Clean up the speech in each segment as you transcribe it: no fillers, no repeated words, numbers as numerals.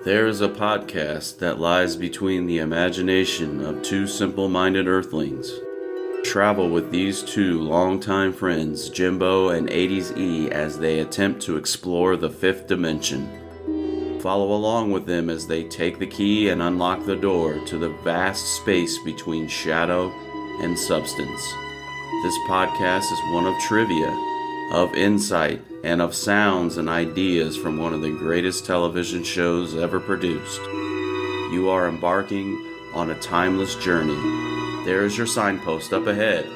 There is a podcast that lies between the imagination of two simple-minded earthlings. Travel with these two longtime friends, Jimbo and 80s E, as they attempt to explore the fifth dimension. Follow along with them as they take the key and unlock the door to the vast space between shadow and substance. This podcast is one of trivia, of insight, and of sounds and ideas from one of the greatest television shows ever produced. You are embarking on a timeless journey. There is your signpost up ahead.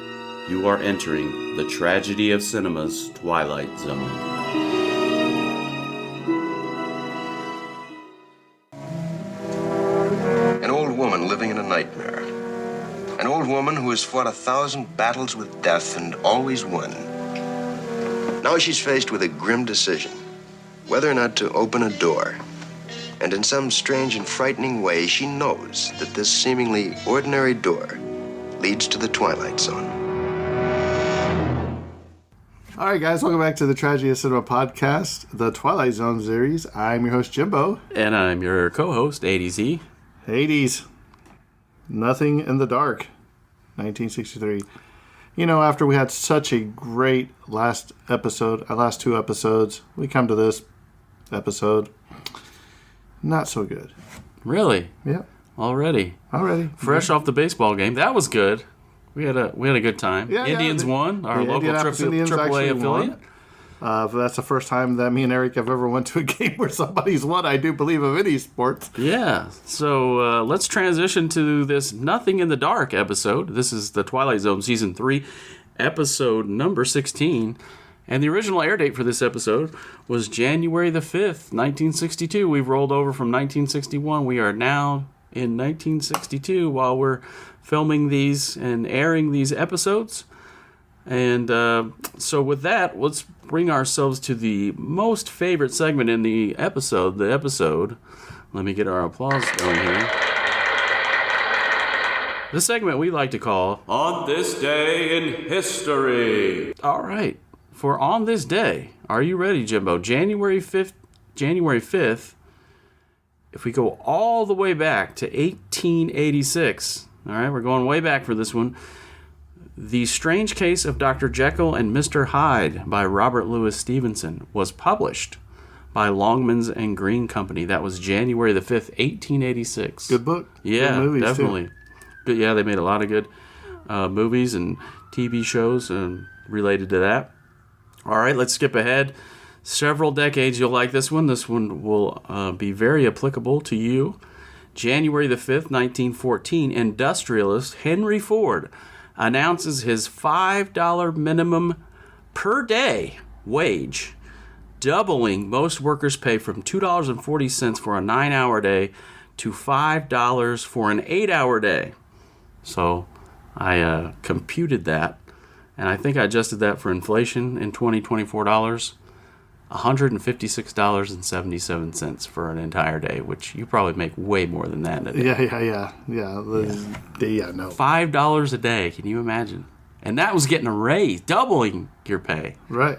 You are entering the tragedy of cinema's Twilight Zone. An old woman living in a nightmare. An old woman who has fought 1,000 battles with death and always won. Now she's faced with a grim decision, whether or not to open a door. And in some strange and frightening way, she knows that this seemingly ordinary door leads to the Twilight Zone. All right, guys, welcome back to the Tragedy of Cinema podcast, the Twilight Zone series. I'm your host, Jimbo. And I'm your co-host, 80Z. Hades. Nothing in the Dark, 1963. You know, after we had such a great last two episodes, we come to this episode. Not so good. Really? Yeah. Already. Fresh Yeah. off the baseball game. That was good. We had a good time. Yeah, Indians won. Our local AAA affiliate. That's the first time that me and Eric have ever went to a game where somebody's won, I do believe, of any sport. Yeah. So let's transition to this Nothing in the Dark episode. This is the Twilight Zone Season 3, episode number 16. And the original air date for this episode was January the 5th, 1962. We've rolled over from 1961. We are now in 1962 while we're filming these and airing these episodes. And so with that, let's bring ourselves to the most favorite segment in the episode. Let me get our applause going here. The segment we like to call On This Day in History. All right. For On This Day, are you ready, Jimbo? January 5th, if we go all the way back to 1886, all right, we're going way back for this one. The Strange Case of Dr. Jekyll and Mr. Hyde by Robert Louis Stevenson was published by Longmans and Green Company. That was January the 5th, 1886. Good book. Yeah, good movies, definitely. Good, yeah, they made a lot of good movies and TV shows related to that. All right, let's skip ahead several decades. You'll like this one. This one will be very applicable to you. January the 5th, 1914, industrialist Henry Ford announces his $5 minimum per day wage, doubling most workers' pay from $2.40 for a 9-hour day to $5 for an 8-hour day. So I computed that, and I think I adjusted that for inflation in $24, $156.77 for an entire day, which you probably make way more than that in a day. Yeah. No. $5 a day, can you imagine? And that was getting a raise, doubling your pay. Right.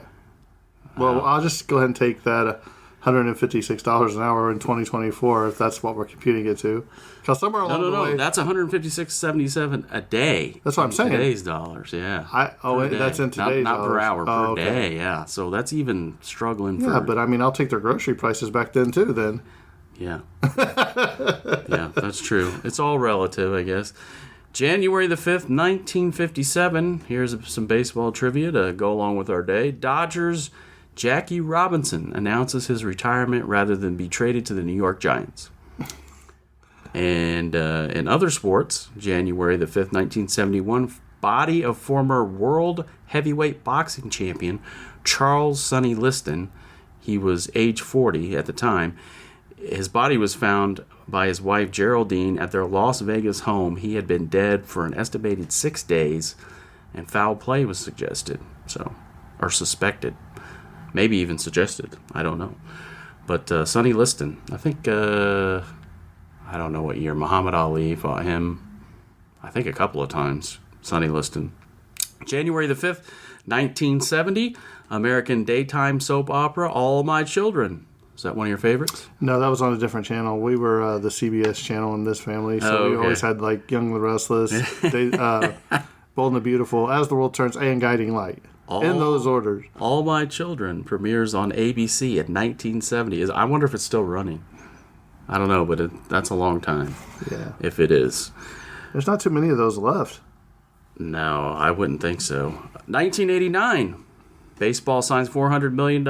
Well, I'll just go ahead and take that $156 an hour in 2024, if that's what we're computing it to. Because somewhere along the way... No, that's $156.77 a day. That's what I'm saying. Today's dollars, yeah. That's in today's not dollars. per hour, per okay. day, yeah. So that's even struggling for... Yeah, but I mean, I'll take their grocery prices back then, too, then. Yeah. Yeah, that's true. It's all relative, I guess. January the 5th, 1957. Here's some baseball trivia to go along with our day. Dodgers' Jackie Robinson announces his retirement rather than be traded to the New York Giants. And in other sports, January the 5th, 1971, body of former world heavyweight boxing champion Charles Sonny Liston, he was age 40 at the time, his body was found by his wife Geraldine at their Las Vegas home. He had been dead for an estimated 6 days, and foul play was suspected. Maybe even suggested. I don't know. But Sonny Liston, I think, I don't know what year, Muhammad Ali fought him, I think a couple of times, Sonny Liston. January the 5th, 1970, American daytime soap opera All My Children Is that one of your favorites? No, that was on a different channel. We were the CBS channel in this family, so we always had like Young and the Restless, Bold and the Beautiful, As the World Turns, and Guiding Light. In those orders. All My Children premieres on ABC in 1970. I wonder if it's still running. I don't know, but that's a long time. Yeah. If it is. There's not too many of those left. No, I wouldn't think so. 1989. Baseball signs $400 million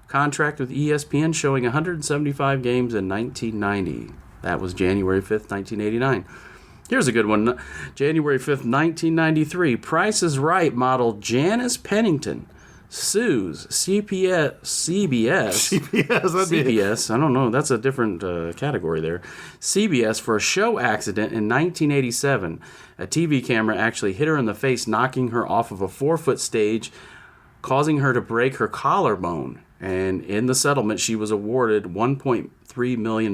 contract with ESPN showing 175 games in 1990. That was January 5th, 1989. Here's a good one. January 5th, 1993. Price is Right model Janice Pennington sues CBS. CBS. I don't know. That's a different category there. CBS for a show accident in 1987. A TV camera actually hit her in the face, knocking her off of a 4-foot stage, causing her to break her collarbone. And in the settlement, she was awarded $1.3 million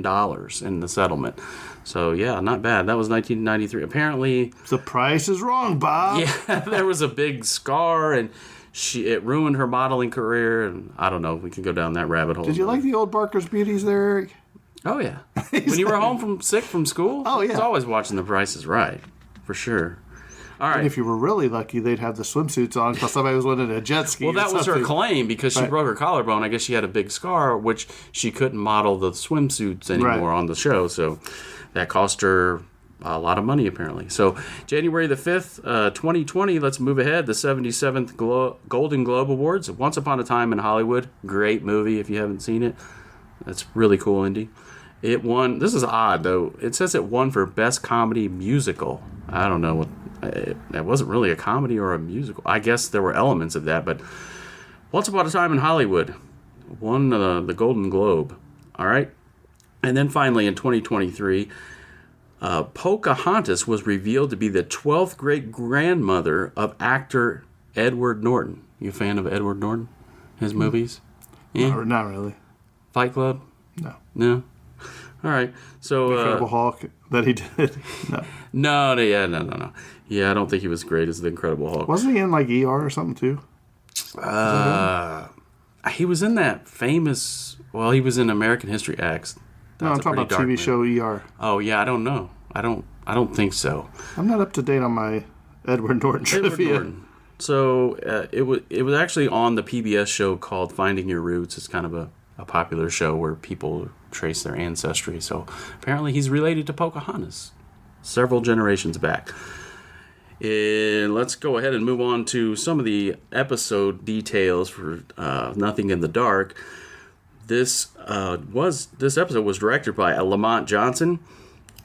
in the settlement. So, yeah, not bad. That was 1993. Apparently... The price is wrong, Bob. Yeah, there was a big scar, and it ruined her modeling career. And I don't know. We can go down that rabbit hole. Did you like the old Barker's Beauties there, Eric? Oh, yeah. When you were home sick from school? Oh, yeah. I was always watching The Price is Right, for sure. All right. And if you were really lucky, they'd have the swimsuits on because somebody was winning a jet ski. Well, that was her claim because she broke her collarbone. I guess she had a big scar, which she couldn't model the swimsuits anymore on the show. So that cost her a lot of money, apparently. So January the 5th, 2020, let's move ahead. The 77th Golden Globe Awards. Once Upon a Time in Hollywood. Great movie if you haven't seen it. That's really cool, Indy. It won. This is odd, though. It says it won for Best Comedy Musical. I don't know what. It wasn't really a comedy or a musical. I guess there were elements of that, but Once Upon a Time in Hollywood won the Golden Globe. All right. And then finally in 2023, Pocahontas was revealed to be the 12th great-grandmother of actor Edward Norton. You a fan of Edward Norton? His movies? Yeah? Not really. Fight Club? No. No? All right. So Incredible Hulk that he did. No. No. Yeah, I don't think he was great as the Incredible Hulk. Wasn't he in like ER or something too? He was in that famous. Well, he was in American History X. No, I'm talking about TV show ER. Oh yeah, I don't know. I don't think so. I'm not up to date on my Edward Norton trivia. Norton. So it was actually on the PBS show called Finding Your Roots. It's kind of a popular show where people trace their ancestry. So apparently he's related to Pocahontas several generations back. And let's go ahead and move on to some of the episode details for Nothing in the Dark. This episode was directed by Lamont Johnson,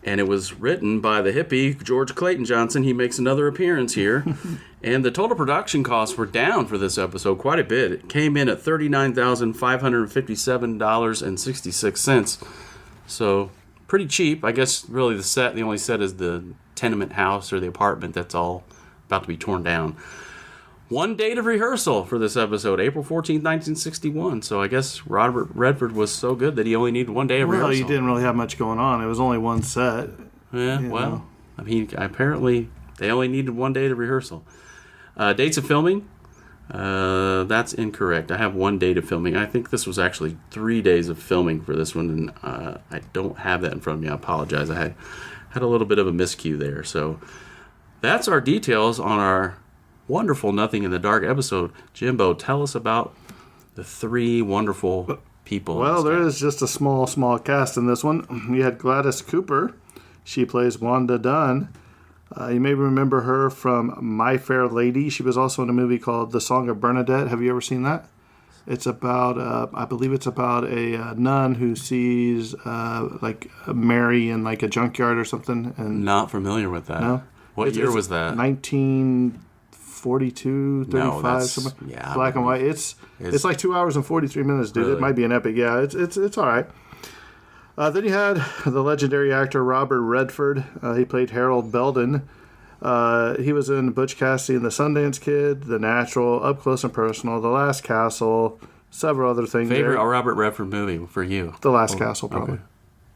and it was written by the hippie George Clayton Johnson. He makes another appearance here. And the total production costs were down for this episode quite a bit. It came in at $39,557.66. So pretty cheap. I guess really the only set is the tenement house or the apartment that's all about to be torn down. One date of rehearsal for this episode, April 14th, 1961. So I guess Robert Redford was so good that he only needed one day of rehearsal. Well, he didn't really have much going on. It was only one set. Yeah, well, I mean, apparently they only needed one day to rehearsal. Dates of filming, that's incorrect. I have one date of filming. I think this was actually 3 days of filming for this one, and I don't have that in front of me. I apologize. I had a little bit of a miscue there. So that's our details on our wonderful Nothing in the Dark episode. Jimbo, tell us about the three wonderful people. Well, there is just a small cast in this one. You had Gladys Cooper. She plays Wanda Dunn. You may remember her from My Fair Lady. She was also in a movie called The Song of Bernadette. Have you ever seen that? It's about, I believe it's about a nun who sees like Mary in like a junkyard or something. And not familiar with that. No? What year was that? 1942, 35, something. Yeah, black and white. It's like 2 hours and 43 minutes, dude. Really? It might be an epic. Yeah, it's all right. Then you had the legendary actor Robert Redford. He played Harold Belden. He was in Butch Cassidy and the Sundance Kid, The Natural, Up Close and Personal, The Last Castle, several other things. Favorite Robert Redford movie for you? The Last Castle, probably. Okay.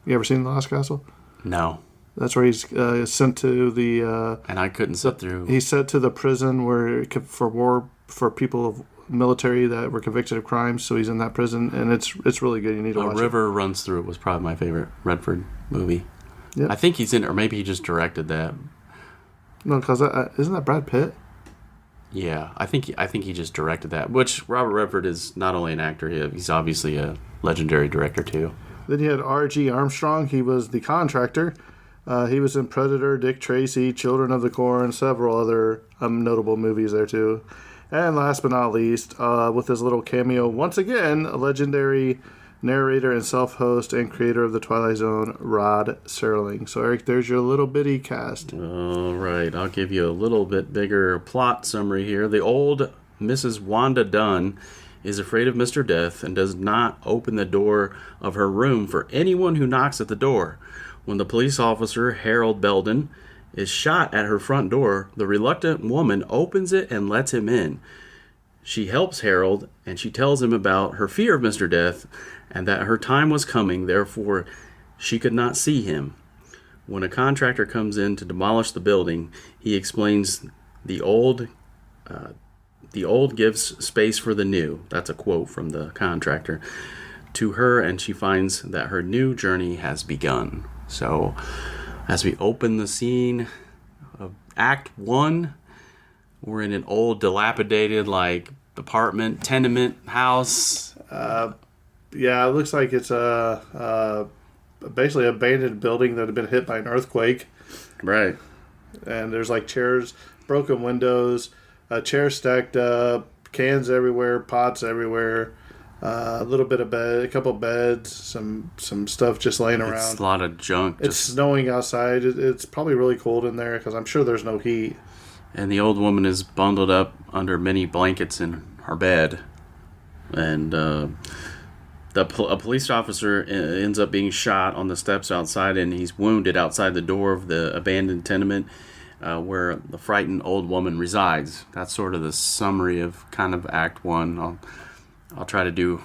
You ever seen The Last Castle? No. That's where he's sent to the... and I couldn't sit through... He's sent to the prison where for people military that were convicted of crimes, so he's in that prison, and it's really good. You need to watch it. A River Runs Through It was probably my favorite Redford movie. Yep. I think he's in it, or maybe he just directed that. No, because isn't that Brad Pitt? Yeah, I think he just directed that. Which Robert Redford is not only an actor, he's obviously a legendary director too. Then you had R.G. Armstrong. He was the contractor. He was in Predator, Dick Tracy, Children of the Corn, several other notable movies there too. And last but not least, with his little cameo, once again, a legendary narrator and self-host and creator of the Twilight Zone, Rod Serling. So, Eric, there's your little bitty cast. All right, I'll give you a little bit bigger plot summary here. The old Mrs. Wanda Dunn is afraid of Mr. Death and does not open the door of her room for anyone who knocks at the door. When the police officer, Harold Belden, is shot at her front door, the reluctant woman opens it and lets him in. She helps Harold, and she tells him about her fear of Mr. Death and that her time was coming, therefore she could not see him. When a contractor comes in to demolish the building, he explains the old gives space for the new. That's a quote from the contractor to her, and she finds that her new journey has begun. So, as we open the scene of Act 1, we're in an old, dilapidated, apartment, tenement house. Yeah, it looks like it's basically an abandoned building that had been hit by an earthquake. Right. And there's chairs, broken windows, chairs stacked up, cans everywhere, pots everywhere. A little bit of bed, a couple beds, some stuff just laying around. It's a lot of junk. It's snowing outside. It's probably really cold in there because I'm sure there's no heat. And the old woman is bundled up under many blankets in her bed. And a police officer ends up being shot on the steps outside, and he's wounded outside the door of the abandoned tenement where the frightened old woman resides. That's sort of the summary of kind of Act 1. I'll try to do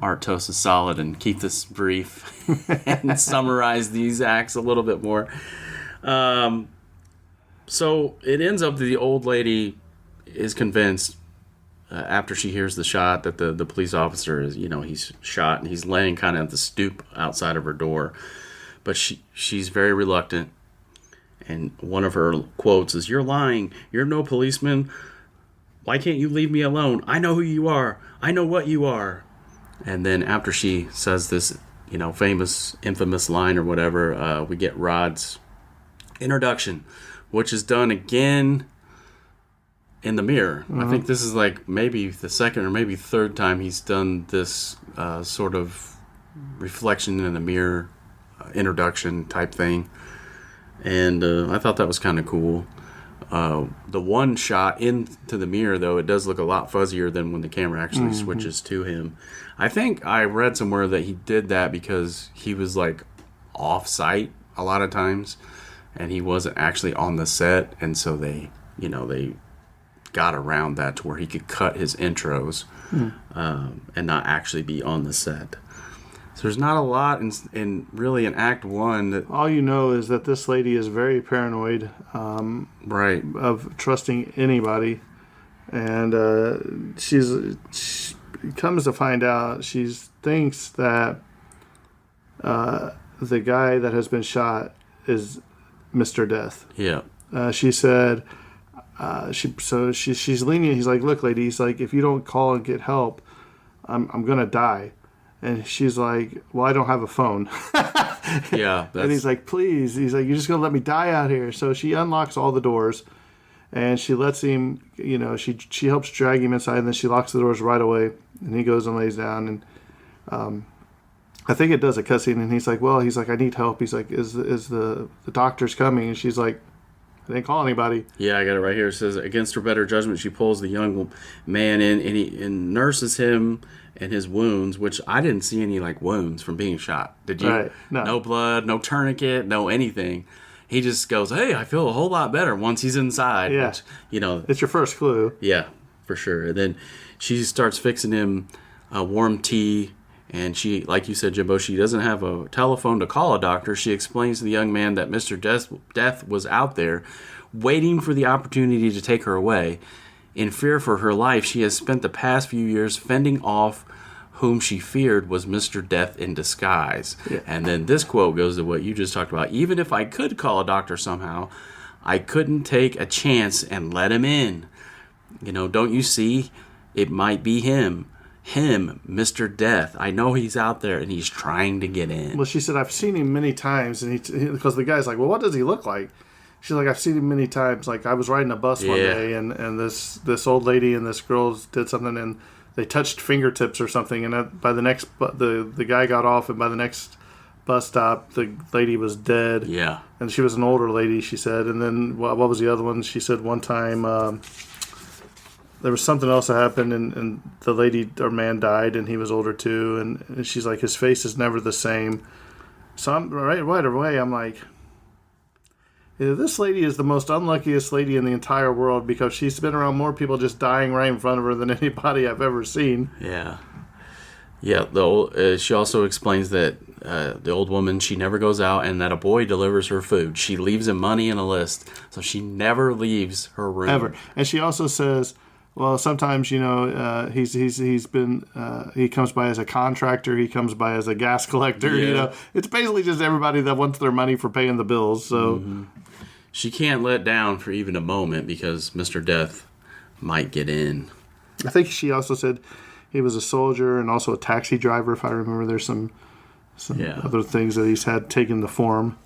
Art Toast is Solid and keep this brief and summarize these acts a little bit more. So it ends up that the old lady is convinced after she hears the shot that the police officer is, he's shot, and he's laying kind of at the stoop outside of her door. But she's very reluctant. And one of her quotes is, "You're lying. You're no policeman. Why can't you leave me alone? I know who you are. I know what you are." And then after she says this, infamous line or whatever, we get Rod's introduction, which is done again in the mirror. Mm-hmm. I think this is maybe the second or maybe third time he's done this sort of reflection in the mirror introduction type thing. And I thought that was kind of cool. The one shot into the mirror, though, it does look a lot fuzzier than when the camera actually switches to him. I think I read somewhere that he did that because he was off-site a lot of times, and he wasn't actually on the set, and so they got around that to where he could cut his intros and not actually be on the set. So there's not a lot in really in Act 1. All you know is that this lady is very paranoid, right, of trusting anybody, and she comes to find out she thinks that the guy that has been shot is Mr. Death. Yeah. She said she's lenient. He's like, "Look, lady," he's like, "if you don't call and get help, I'm gonna die." And she's like, "Well, I don't have a phone." Yeah. And he's like, "Please." He's like, "You're just going to let me die out here." So she unlocks all the doors, and she lets him, she helps drag him inside, and then she locks the doors right away. And he goes and lays down. And I think it does a cutscene, and he's like, "I need help." He's like, is the doctors coming? And she's like, "I didn't call anybody." Yeah, I got it right here. It says, against her better judgment, she pulls the young man in and nurses him and his wounds, which I didn't see any wounds from being shot. Did you? Right. No blood, no tourniquet, no anything. He just goes, "Hey, I feel a whole lot better" once he's inside. Yeah. Which, it's your first clue. Yeah, for sure. And then she starts fixing him warm tea. And she, like you said, Jimbo, she doesn't have a telephone to call a doctor. She explains to the young man that Mr. Death was out there waiting for the opportunity to take her away. In fear for her life, she has spent the past few years fending off whom she feared was Mr. Death in disguise. Yeah. And then this quote goes to what you just talked about. Even if I could call a doctor somehow, I couldn't take a chance and let him in. You know, don't you see? It might be him. Him, Mr. Death. I know he's out there and he's trying to get in. Well, she said, I've seen him many times. And because the guy's like, well, what does he look like? She's like, I've seen him many times. Like, I was riding a bus one day, and this old lady and this girl did something, and they touched fingertips or something. And by the next, the guy got off, and by the next bus stop, the lady was dead. Yeah. And she was an older lady, she said. And then, what was the other one? She said one time there was something else that happened, and the lady or man died, and he was older too. And she's like, his face is never the same. So I'm right away, I'm like, this lady is the most unluckiest lady in the entire world, because she's been around more people just dying right in front of her than anybody I've ever seen. Yeah. Yeah, she also explains that the old woman, she never goes out, and that a boy delivers her food. She leaves him money and a list, so she never leaves her room. Ever. And she also says, well, sometimes, you know, he comes by as a contractor, he comes by as a gas collector, you know. It's basically just everybody that wants their money for paying the bills, so... Mm-hmm. She can't let down for even a moment because Mr. Death might get in. I think she also said he was a soldier and also a taxi driver, if I remember. There's some other things that he's had taken the form.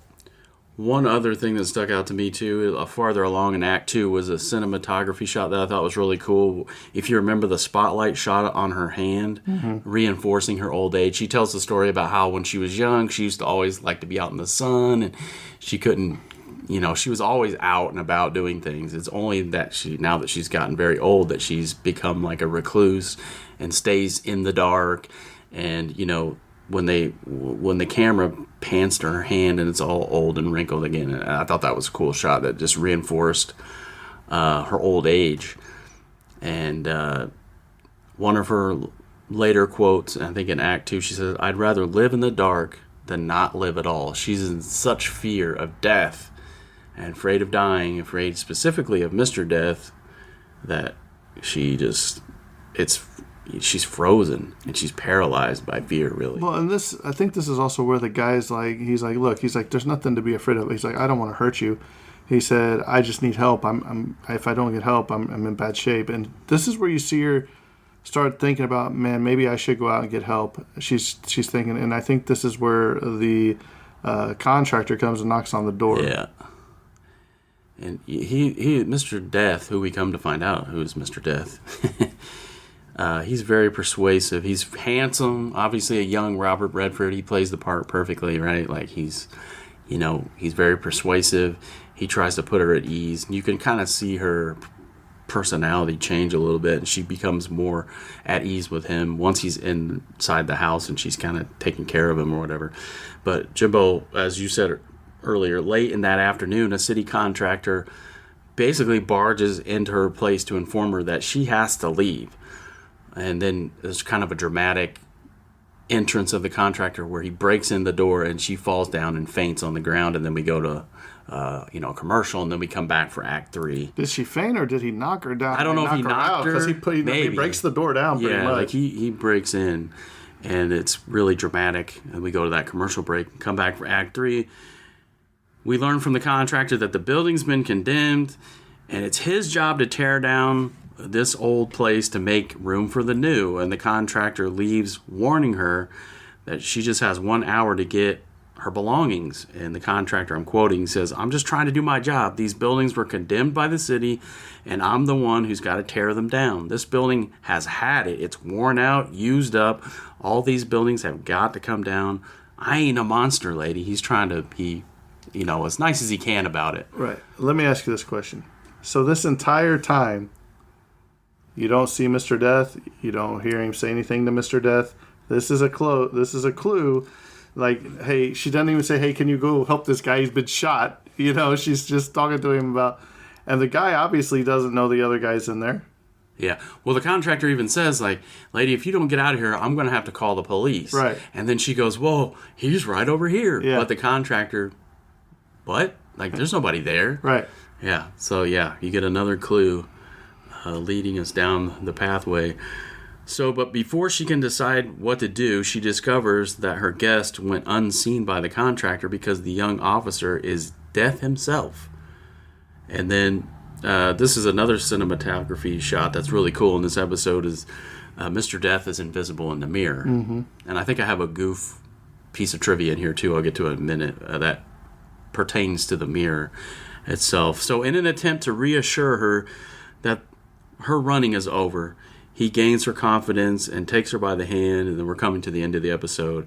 One other thing that stuck out to me, too, farther along in Act 2, was a cinematography shot that I thought was really cool. If you remember the spotlight shot on her hand, reinforcing her old age, she tells the story about how when she was young, she used to always like to be out in the sun, and she couldn't, you know, she was always out and about doing things. It's only that now that she's gotten very old, that she's become like a recluse and stays in the dark. And, you know, when the camera pans to her hand and it's all old and wrinkled again, and I thought that was a cool shot that just reinforced her old age. And one of her later quotes, I think in Act 2, she says, "I'd rather live in the dark than not live at all." She's in such fear of death and afraid of dying, afraid specifically of Mr. Death, that she's frozen and she's paralyzed by fear, really. Well, and I think this is also where the guy's like, he's like, look, he's like, there's nothing to be afraid of. He's like, I don't want to hurt you. He said, I just need help. If I don't get help, I'm in bad shape. And this is where you see her start thinking about, man, maybe I should go out and get help. She's thinking, and I think this is where the contractor comes and knocks on the door. Yeah. And he Mr. Death, who we come to find out who is Mr. Death, he's very persuasive. He's handsome, obviously a young Robert Redford. He plays the part perfectly, right? Like he's very persuasive. He tries to put her at ease. You can kind of see her personality change a little bit, and she becomes more at ease with him once he's inside the house and she's kind of taking care of him or whatever. But Jimbo, as you said earlier, late in that afternoon, a city contractor basically barges into her place to inform her that she has to leave. And then there's kind of a dramatic entrance of the contractor where he breaks in the door and she falls down and faints on the ground. And then we go to a commercial, and then we come back for Act 3. Did she faint, or did he knock her down? I don't know if he knocked her. Because he breaks the door down pretty much. Yeah, like he breaks in, and it's really dramatic. And we go to that commercial break, come back for Act 3. We learn from the contractor that the building's been condemned, and it's his job to tear down this old place to make room for the new. And the contractor leaves, warning her that she just has 1 hour to get her belongings. And the contractor, I'm quoting, says, "I'm just trying to do my job. These buildings were condemned by the city, and I'm the one who's got to tear them down. This building has had it. It's worn out, used up. All these buildings have got to come down. I ain't a monster, lady." He's trying to be, as nice as he can about it. Right. Let me ask you this question. So this entire time, you don't see Mr. Death. You don't hear him say anything to Mr. Death. This is a clue. Like, hey, she doesn't even say, "Hey, can you go help this guy? He's been shot." She's just talking to him about... And the guy obviously doesn't know the other guy's in there. Yeah. Well, the contractor even says, like, "Lady, if you don't get out of here, I'm going to have to call the police." Right. And then she goes, "Whoa, he's right over here." Yeah. But the contractor, what? Like, there's nobody there. Right. Yeah. So, yeah, you get another clue leading us down the pathway. So, but before she can decide what to do, she discovers that her guest went unseen by the contractor because the young officer is Death himself. And then this is another cinematography shot that's really cool in this episode is Mr. Death is invisible in the mirror. Mm-hmm. And I think I have a goof piece of trivia in here too. I'll get to it in a minute that pertains to the mirror itself. So in an attempt to reassure her that her running is over, he gains her confidence and takes her by the hand, and then we're coming to the end of the episode.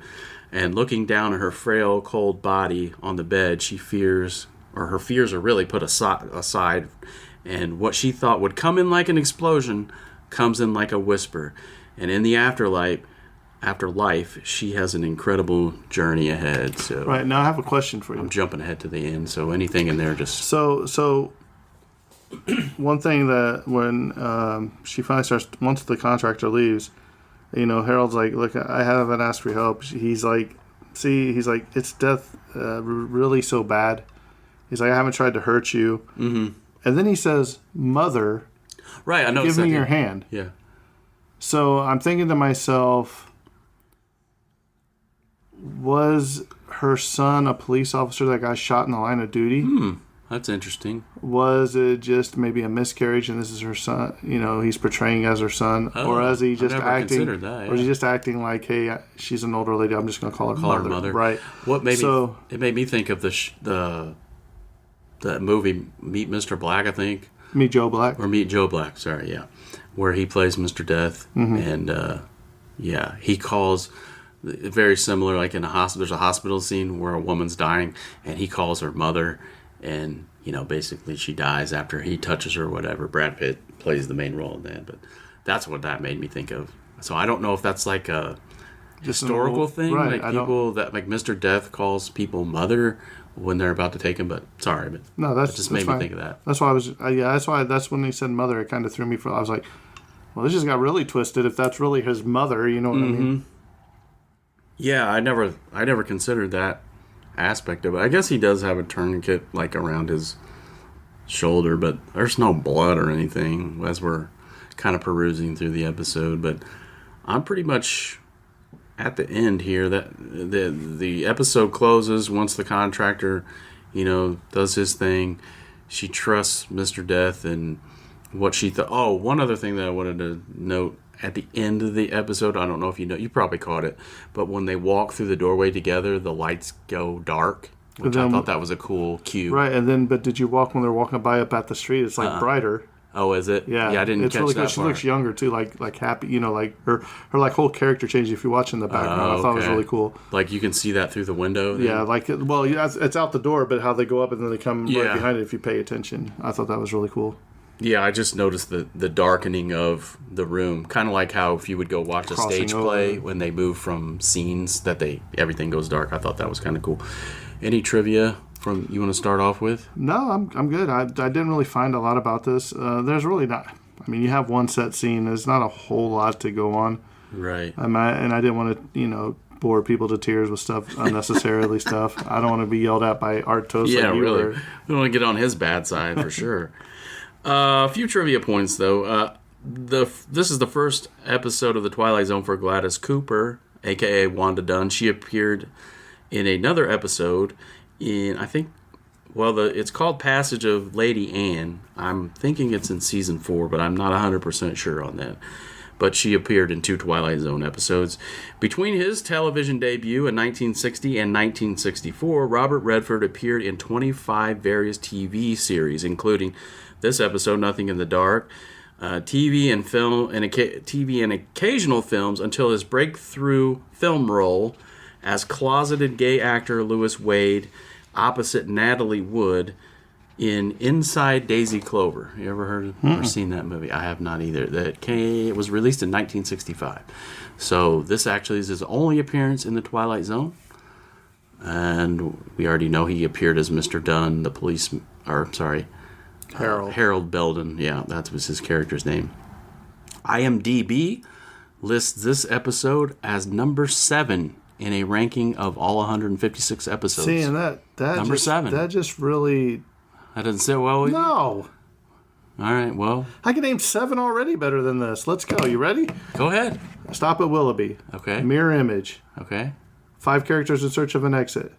And looking down at her frail, cold body on the bed, her fears are really put aside, and what she thought would come in like an explosion comes in like a whisper. And in the afterlife, she has an incredible journey ahead. So right, now I have a question for you. I'm jumping ahead to the end, so anything in there just... So one thing that when she finally starts, once the contractor leaves, Harold's like, look, I haven't asked for your help. He's like, it's Death really so bad. He's like, I haven't tried to hurt you. Mm-hmm. And then he says, Mother, right, I know. Give me your hand. Yeah. So I'm thinking to myself, was her son a police officer that got shot in the line of duty? That's interesting. Was it just maybe a miscarriage and this is her son, he's portraying as her son? Or is he just acting that, yeah. Or is he just acting like, hey, she's an older lady, I'm just going to call her mother. Right. It made me think of the movie Meet Mr. Black, I think. Meet Joe Black. Or Meet Joe Black, sorry, yeah. Where he plays Mr. Death. Mm-hmm. And, he calls... Very similar, like in a hospital. There's a hospital scene where a woman's dying, and he calls her mother, and basically she dies after he touches her or whatever. Brad Pitt plays the main role in that, but that's what that made me think of. So I don't know if that's like a historical thing, right, like people that like Mr. Death calls people mother when they're about to take him. But sorry, but no, that just made me think of that. That's why that's when he said mother. It kind of threw me for. I was like, well, this just got really twisted. If that's really his mother, you know what I mean? Yeah, I never considered that aspect of it. I guess he does have a tourniquet like around his shoulder, but there's no blood or anything as we're kind of perusing through the episode. But I'm pretty much at the end here. That the episode closes once the contractor, does his thing. She trusts Mr. Death and what she thought. Oh, one other thing that I wanted to note. At the end of the episode, I don't know if you probably caught it, but when they walk through the doorway together, the lights go dark, which I thought that was a cool cue. Right, but did you walk when they're walking by up at the street? It's like brighter. Oh, is it? Yeah, I didn't catch really that good. She part. looks younger too, like happy. Like her like whole character changed. If you watch in the background, I thought it was really cool. Like you can see that through the window. Then? Yeah, it's out the door, but how they go up and then they come right behind it. If you pay attention, I thought that was really cool. Yeah, I just noticed the darkening of the room, kind of like how if you would go watch a stage play when they move from scenes that everything goes dark. I thought that was kind of cool. Any trivia from you want to start off with? No, I'm good. I didn't really find a lot about this. There's really not. I mean, you have one set scene. There's not a whole lot to go on. Right. And I didn't want to bore people to tears with stuff unnecessarily. stuff. I don't want to be yelled at by Art Toast. Yeah, really. We don't want to get on his bad side for sure. A few trivia points, though. This is the first episode of The Twilight Zone for Gladys Cooper, a.k.a. Wanda Dunn. She appeared in another episode in, I think, it's called Passage of Lady Anne. I'm thinking it's in Season 4, but I'm not 100% sure on that. But she appeared in 2 Twilight Zone episodes. Between his television debut in 1960 and 1964, Robert Redford appeared in 25 various TV series, including this episode, Nothing in the Dark, TV and occasional films, until his breakthrough film role as closeted gay actor Louis Wade opposite Natalie Wood in Inside Daisy Clover. You ever heard or seen that movie? I have not either. It was released in 1965. So this actually is his only appearance in The Twilight Zone. And we already know he appeared as Mr. Dunn, Harold Belden. Yeah, that was his character's name. IMDb lists this episode as number 7 in a ranking of all 156 episodes. See, and that number 7. That just really... That doesn't sit well with you? No. All right, well. I can name 7 already better than this. Let's go. You ready? Go ahead. Stop at Willoughby. Okay. Mirror Image. Okay. 5 characters in search of an exit.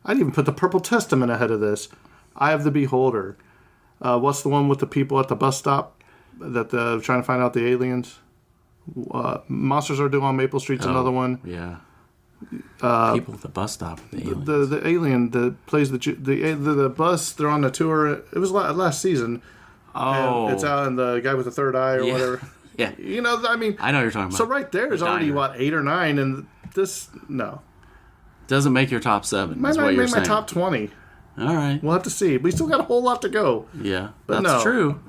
I'd even put the Purple Testament ahead of this. Eye of the Beholder. What's the one with the people at the bus stop that trying to find out the aliens? Monsters Are Due on Maple Street's another one. Yeah. People at the bus stop. The alien that plays the bus. They're on the tour. It was last season. Oh. And it's out in the guy with the third eye or whatever. Yeah. You know, I mean. I know what you're talking about. So right there is already, 8 or 9, and this, no. Doesn't make your top 7. Might not make my top 20. All right. We'll have to see. We still got a whole lot to go. Yeah, but that's true.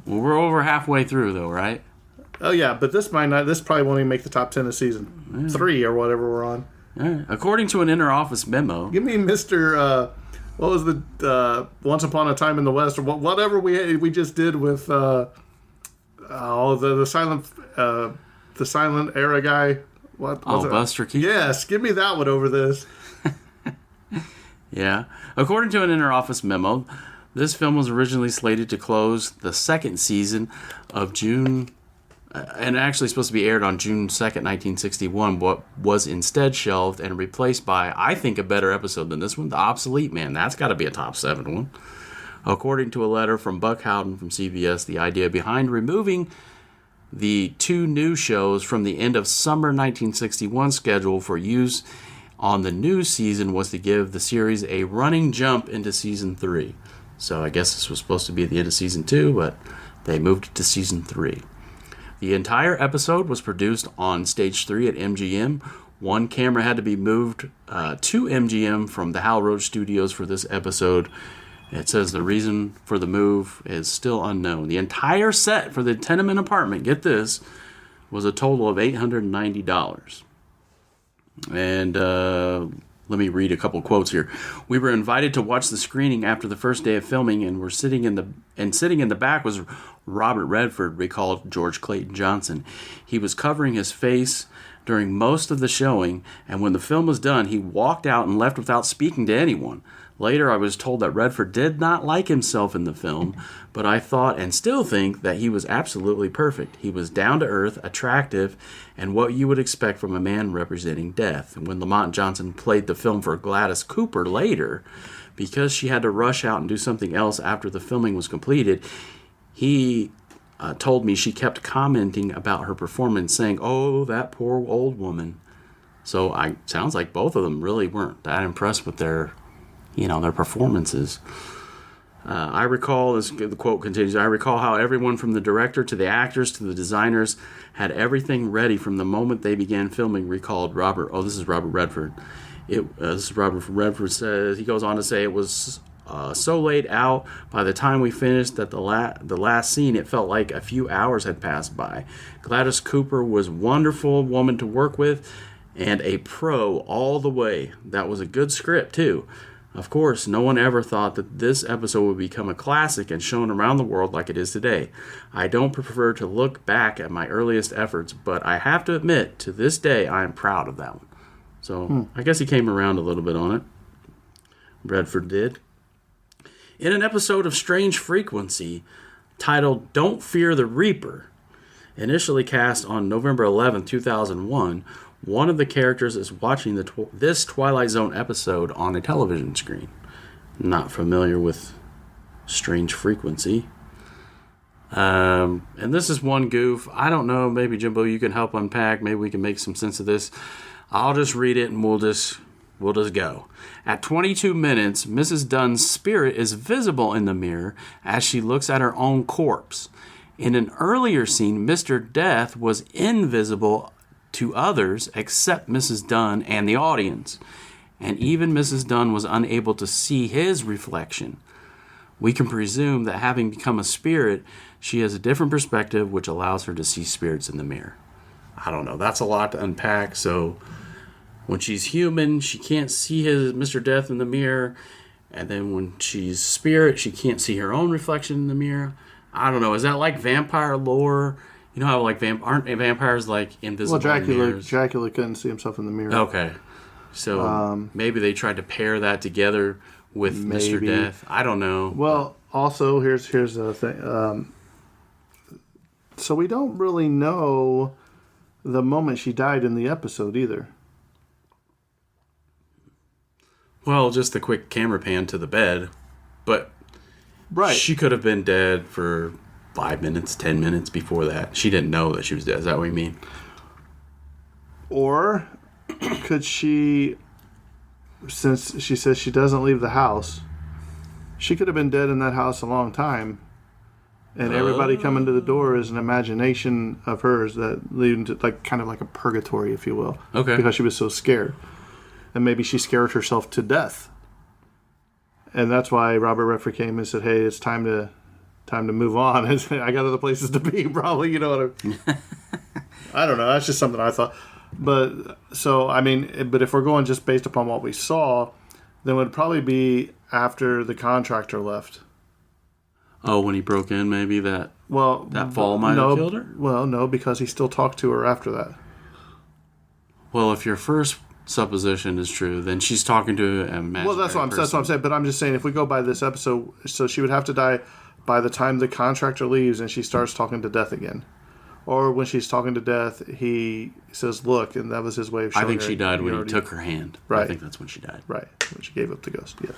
Well, we're over halfway through, though, right? Oh, yeah, but this might not. This probably won't even make the top 10 of season 3 or whatever we're on. All right. According to an inter-office memo. Give me Mr. What was the Once Upon a Time in the West, or whatever we just did with the silent era guy. What? Buster Keaton? Yes, give me that one over this. Yeah. According to an inter-office memo, this film was originally slated to close the second season of June, and actually supposed to be aired on June 2nd, 1961, but was instead shelved and replaced by, I think, a better episode than this one, The Obsolete Man. That's got to be a top 7 one. According to a letter from Buck Howden from CBS, the idea behind removing the 2 new shows from the end of summer 1961 schedule for use on the new season was to give the series a running jump into season 3. So I guess this was supposed to be at the end of season 2, but they moved it to season 3. The entire episode was produced on stage 3 at MGM. One camera had to be moved to MGM from the Hal Roach Studios for this episode. It says the reason for the move is still unknown. The entire set for the tenement apartment, get this, was a total of $890. And let me read a couple quotes here. We were invited to watch the screening after the first day of filming, and sitting in the back was Robert Redford, recalled George Clayton Johnson. He was covering his face during most of the showing, and when the film was done, he walked out and left without speaking to anyone. Later, I was told that Redford did not like himself in the film, but I thought and still think that he was absolutely perfect. He was down to earth, attractive, and what you would expect from a man representing death. And when Lamont Johnson played the film for Gladys Cooper later, because she had to rush out and do something else after the filming was completed, he told me she kept commenting about her performance, saying, "Oh, that poor old woman." So sounds like both of them really weren't that impressed with their performances. I recall, the quote continues, I recall how everyone from the director to the actors to the designers had everything ready from the moment they began filming, recalled Robert. Oh, this is Robert Redford. This is Robert Redford says, he goes on to say, it was so laid out by the time we finished that the last scene, it felt like a few hours had passed by. Gladys Cooper was a wonderful woman to work with and a pro all the way. That was a good script, too. Of course, no one ever thought that this episode would become a classic and shown around the world like it is today. I don't prefer to look back at my earliest efforts, but I have to admit, to this day, I am proud of that one. So, I guess he came around a little bit on it. Redford did. In an episode of Strange Frequency, titled Don't Fear the Reaper, initially cast on November 11, 2001, one of the characters is watching this Twilight Zone episode on a television screen. Not familiar with Strange Frequency. And this is one goof. I don't know, maybe Jimbo, you can help unpack. Maybe we can make some sense of this. I'll just read it and we'll just go. At 22 minutes, Mrs. Dunn's spirit is visible in the mirror as she looks at her own corpse. In an earlier scene, Mr. Death was invisible to others except Mrs. Dunn and the audience, and even Mrs. Dunn was unable to see his reflection. We can presume that having become a spirit, she has a different perspective which allows her to see spirits in the mirror. I don't know, that's a lot to unpack. So when she's human, she can't see Mr. Death in the mirror, and then when she's spirit, she can't see her own reflection in the mirror. I don't know, is that like vampire lore? You know how aren't vampires like invisible? Well, Dracula couldn't see himself in the mirror. Okay, so maybe they tried to pair that together with Mr. Death. I don't know. Well, also, here's the thing. So we don't really know the moment she died in the episode either. Well, just a quick camera pan to the bed. But right. She could have been dead for 5 minutes, 10 minutes before that. She didn't know that she was dead. Is that what you mean? Or could she, since she says she doesn't leave the house, she could have been dead in that house a long time. And everybody coming to the door is an imagination of hers that leading to kind of like a purgatory, if you will. Okay. Because she was so scared. And maybe she scared herself to death. And that's why Robert Redford came and said, "Hey, it's time to move on. I got other places to be, probably." You know what I mean? I don't know. That's just something I thought. But so I mean, but if we're going just based upon what we saw, then it would probably be after the contractor left. Oh, when he broke in, maybe that fall might have killed her? Well, no, because he still talked to her after that. Well, if your first supposition is true, then she's talking to an imaginary Well, that's what I'm saying. But I'm just saying, if we go by this episode, so she would have to die by the time the contractor leaves and she starts talking to Death again. Or when she's talking to Death, he says, "Look," and that was his way of showing her. I think she died when he took her hand. Right. I think that's when she died. Right, when she gave up the ghost, yes.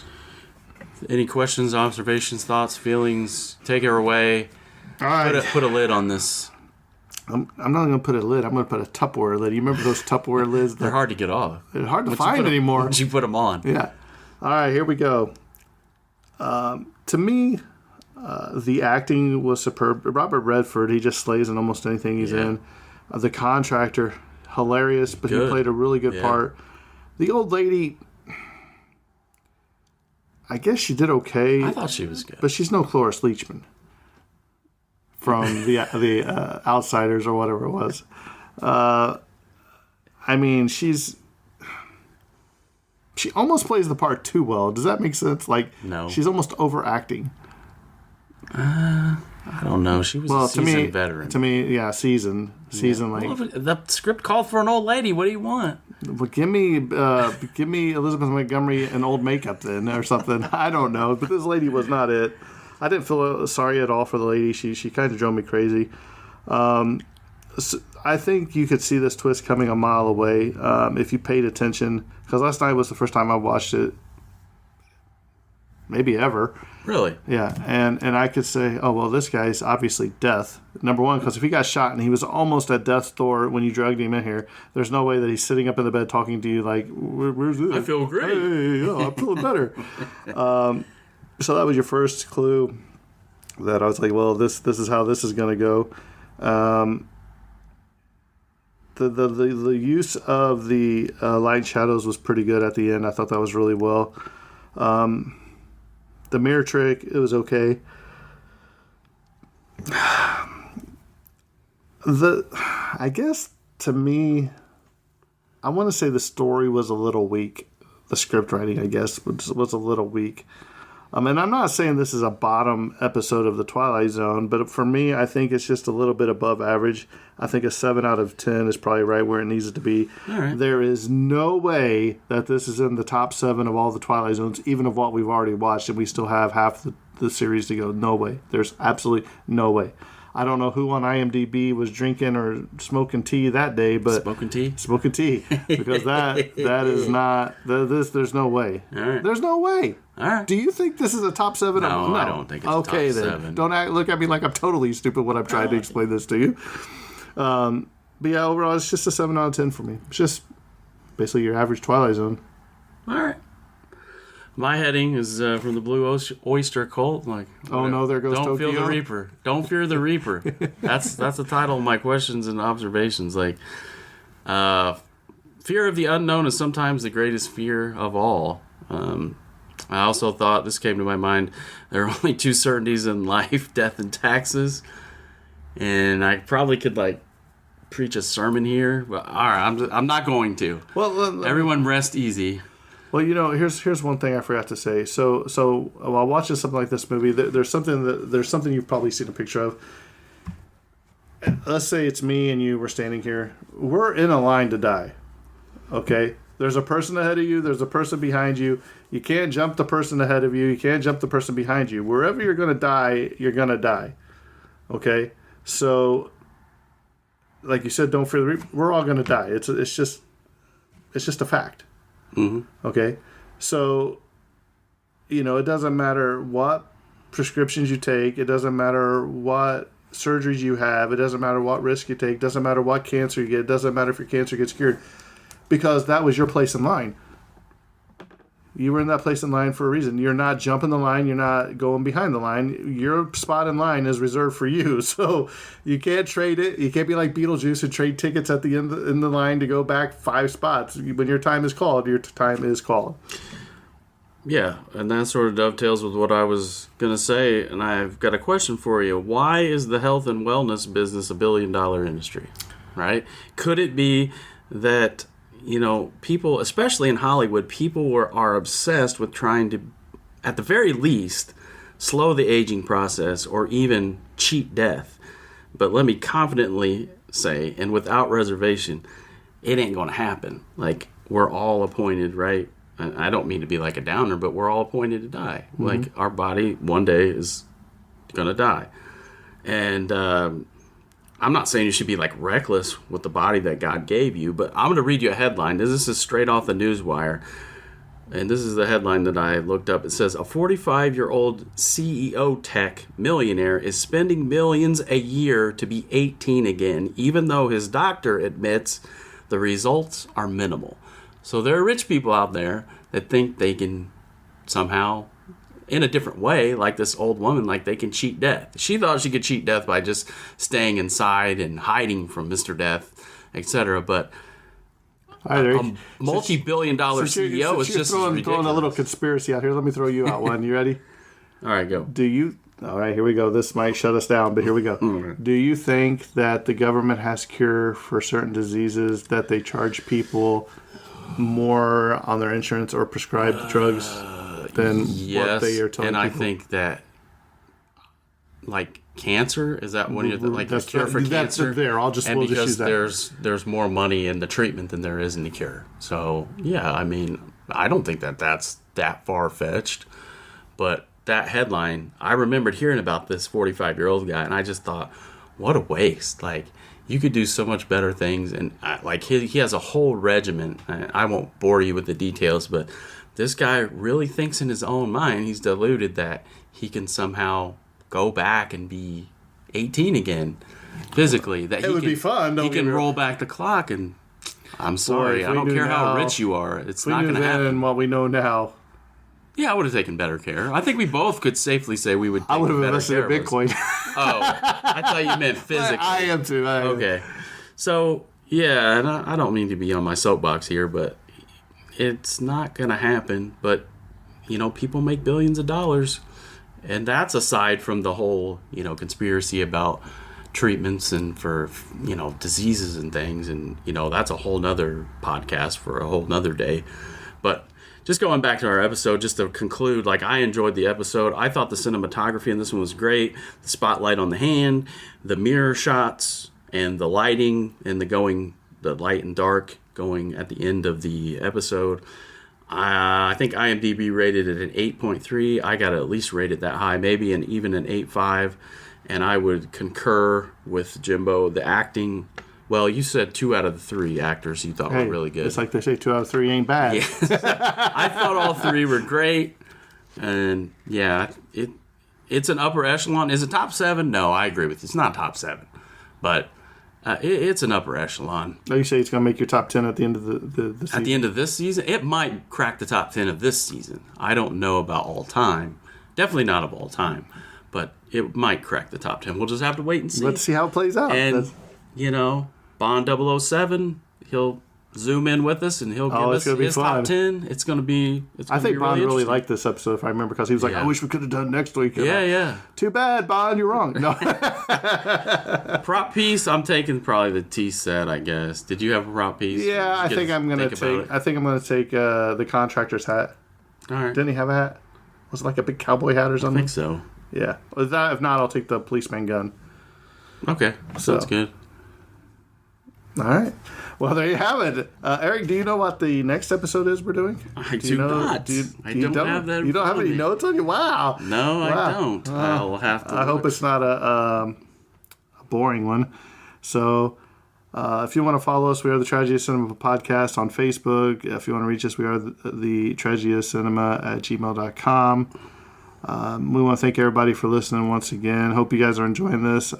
Any questions, observations, thoughts, feelings? Take her away. All right. Put a lid on this. I'm not going to put a lid. I'm going to put a Tupperware lid. You remember those Tupperware lids? They're hard to get off. They're hard to find anymore. Once you put them on. Yeah. All right, here we go. To me, the acting was superb. Robert Redford, he just slays in almost anything he's in. The contractor, hilarious, but he played a really good part. The old lady, I guess she did okay. I thought she was good. But she's no Cloris Leachman from the Outsiders or whatever it was. I mean, she almost plays the part too well. Does that make sense? No. She's almost overacting. I don't know. She was a seasoned veteran. To me, yeah, seasoned. Well, the script called for an old lady. What do you want? Well, give me Elizabeth Montgomery in old makeup then, or something. I don't know, but this lady was not it. I didn't feel sorry at all for the lady. She kind of drove me crazy. So I think you could see this twist coming a mile away if you paid attention. Because last night was the first time I watched it, maybe ever. Really? Yeah, and I could say, oh, well, this guy's obviously Death. Number one, because if he got shot and he was almost at death's door when you dragged him in here, there's no way that he's sitting up in the bed talking to you like, where's this? I feel great. Hey, I'm feeling better. So that was your first clue that I was like, well, this is how this is going to go. The use of the light and shadows was pretty good at the end. I thought that was really well. The mirror trick, it was okay. I guess to me, I want to say the story was a little weak. The script writing, I guess, was a little weak. And I'm not saying this is a bottom episode of the Twilight Zone, but for me, I think it's just a little bit above average. I think a 7 out of 10 is probably right where it needs to be. All right. There is no way that this is in the top 7 of all the Twilight Zones, even of what we've already watched, and we still have half the series to go. No way. There's absolutely no way. I don't know who on IMDb was drinking or smoking tea that day, but smoking tea, because that is not this. There's no way. All right. There's no way. All right. Do you think this is a top 7? No, I don't think it's okay, a top then. 7. Don't look at me like I'm totally stupid when I'm trying to explain this to you. But yeah, overall, it's just a 7 out of 10 for me. It's just basically your average Twilight Zone. All right. My heading is from the Blue Oyster Cult. Like, oh no, there goes Don't Tokyo. Feel the Reaper. Don't fear the Reaper. That's the title of my questions and observations. Like, fear of the unknown is sometimes the greatest fear of all. I also thought, this came to my mind, there are only 2 certainties in life: death and taxes. And I probably could preach a sermon here, but all right, I'm not going to. Well, everyone rest easy. Well, here's one thing I forgot to say. So while watching something like this movie, there's something you've probably seen a picture of. Let's say it's me and you. We're standing here. We're in a line to die. Okay, There's a person ahead of you. There's a person behind you. You can't jump the person ahead of you. You can't jump the person behind you. Wherever you're going to die, you're going to die. Okay? So, like you said, don't fear the reaper. We're all going to die. It's just a fact. Mm-hmm. Okay? So, it doesn't matter what prescriptions you take. It doesn't matter what surgeries you have. It doesn't matter what risk you take. It doesn't matter what cancer you get. It doesn't matter if your cancer gets cured. Because that was your place in line. You were in that place in line for a reason. You're not jumping the line. You're not going behind the line. Your spot in line is reserved for you. So you can't trade it. You can't be like Beetlejuice and trade tickets at the end in the line to go back 5 spots. When your time is called, your time is called. Yeah, and that sort of dovetails with what I was going to say, and I've got a question for you. Why is the health and wellness business a billion-dollar industry, right? Could it be that, people, especially in Hollywood, people are obsessed with trying to, at the very least, slow the aging process or even cheat death? But let me confidently say, and without reservation, it ain't going to happen. Like, we're all appointed, right? I don't mean to be like a downer, but we're all appointed to die. Mm-hmm. Like, our body one day is going to die. And I'm not saying you should be, like, reckless with the body that God gave you, but I'm going to read you a headline. This is straight off the Newswire. And this is the headline that I looked up. It says, a 45-year-old CEO tech millionaire is spending millions a year to be 18 again, even though his doctor admits the results are minimal. So there are rich people out there that think they can somehow, in a different way, like this old woman, like they can cheat death. She thought she could cheat death by just staying inside and hiding from Mr. Death, etc. But a multi-billion-dollar CEO is just ridiculous. Throwing a little conspiracy out here. Let me throw you out one. You ready? All right, go. All right, here we go. This might shut us down, but here we go. Right. Do you think that the government has cure for certain diseases that they charge people more on their insurance or prescribed drugs than what they are telling and people? I think that, like, cancer, is that one of your, like, the cure for cancer? We'll just use that. There's more money in the treatment than there is in the cure. So, yeah, I mean, I don't think that's that far-fetched. But that headline, I remembered hearing about this 45-year-old guy, and I just thought, what a waste. Like, you could do so much better things. And, like, he has a whole regimen. I won't bore you with the details, but this guy really thinks in his own mind, he's deluded that he can somehow go back and be 18 again physically. That it would be fun. He can roll back the clock, and I'm sorry, I don't care how rich you are. It's not going to happen. And what we know now. Yeah, I would have taken better care. I think we both could safely say we would take better care. I would have invested in Bitcoin. I thought you meant physically. I am too. Okay. So, yeah, and I don't mean to be on my soapbox here, but it's not going to happen. But, people make billions of dollars. And that's aside from the whole, conspiracy about treatments and for, diseases and things. And, that's a whole nother podcast for a whole nother day. But just going back to our episode, just to conclude, like, I enjoyed the episode. I thought the cinematography in this one was great. The spotlight on the hand, the mirror shots, and the lighting, and the light and dark going at the end of the episode. I think IMDb rated it an 8.3. I got to at least rate it that high, maybe even an 8.5. And I would concur with Jimbo. The acting, well, you said 2 out of the 3 actors you thought were really good. It's like they say 2 out of 3 ain't bad. Yeah. I thought all 3 were great. And, yeah, it's an upper echelon. Is it top 7? No, I agree with you. It's not top 7. But it's an upper echelon. Oh, you say it's going to make your top 10 at the end of the season? At the end of this season? It might crack the top 10 of this season. I don't know about all time. Definitely not of all time. But it might crack the top 10. We'll just have to wait and see. Let's see how it plays out. And, Bond 007, he'll zoom in with us and he'll give us his top 10. It's going to be I think Bond really liked this episode, if I remember, because he was like, I wish we could have done next week. Yeah. Too bad, Bond, you're wrong. No. Prop piece, I'm taking probably the tea set, I guess. Did you have a prop piece? Yeah, I think I'm going to take the contractor's hat. All right. Didn't he have a hat? Was it like a big cowboy hat or something? I think so. Yeah. If not, I'll take the policeman gun. Okay. Sounds good. All right. Well, there you have it. Eric, do you know what the next episode is we're doing? I do not. I don't have that. You don't have any notes on you? Wow. No, wow. I don't. I'll have to. I hope it's not a boring one. So, if you want to follow us, we are the Tragedy of Cinema podcast on Facebook. If you want to reach us, we are the Tragedy of Cinema at gmail.com. We want to thank everybody for listening once again. Hope you guys are enjoying this.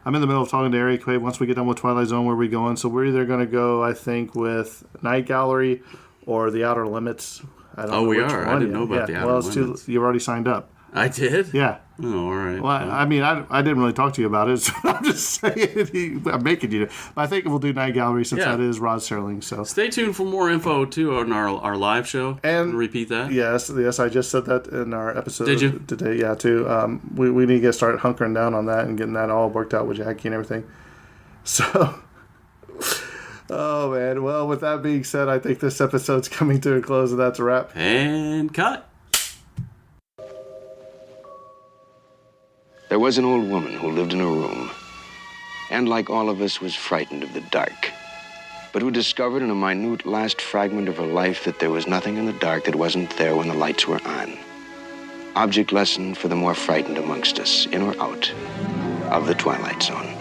I'm in the middle of talking to Eric. Once we get done with Twilight Zone, where are we going? So we're either going to go, I think, with Night Gallery or The Outer Limits. I don't know we which are. one I didn't yet. know about The Outer Limits. You've already signed up. I did? Yeah. Oh, all right. Well, I mean, I didn't really talk to you about it, so I'm just saying, I'm making you. But I think we'll do Night Gallery since that is Rod Serling. So stay tuned for more info, too, on our live show. And repeat that? Yes, I just said that in our episode Did you? Today. Yeah, too. We need to get started hunkering down on that and getting that all worked out with Jackie and everything. So, oh, man. Well, with that being said, I think this episode's coming to a close, and that's a wrap. And cut. There was an old woman who lived in a room, and like all of us, was frightened of the dark, but who discovered in a minute last fragment of her life that there was nothing in the dark that wasn't there when the lights were on. Object lesson for the more frightened amongst us, in or out of the Twilight Zone.